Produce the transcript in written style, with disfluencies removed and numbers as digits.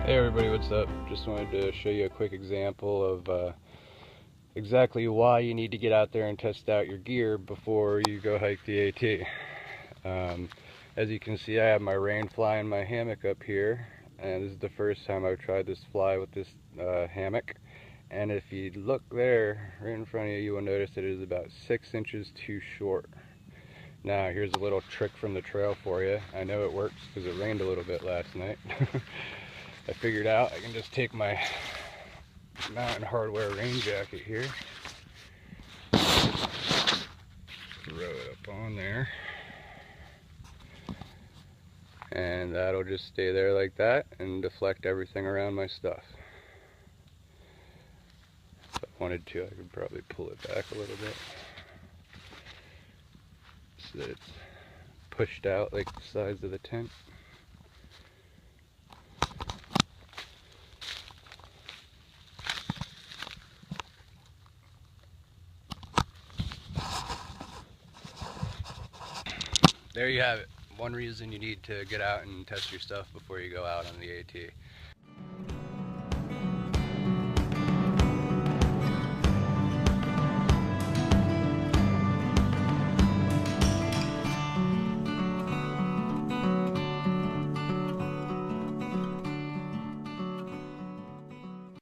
Hey everybody, what's up? Just wanted to show you a quick example of exactly why you need to get out there and test out your gear before you go hike the AT. As you can see, I have my rain fly in my hammock up here, and this is the first time I've tried this fly with this hammock. And if you look there, right in front of you, you will notice that it is about 6 inches too short. Now here's a little trick from the trail for you. I know it works because it rained a little bit last night. I figured out I can just take my Mountain Hardwear rain jacket here, throw it up on there, and that'll just stay there like that and deflect everything around my stuff. If I wanted to, I could probably pull it back a little bit so that it's pushed out like the sides of the tent. There you have it. One reason you need to get out and test your stuff before you go out on the AT.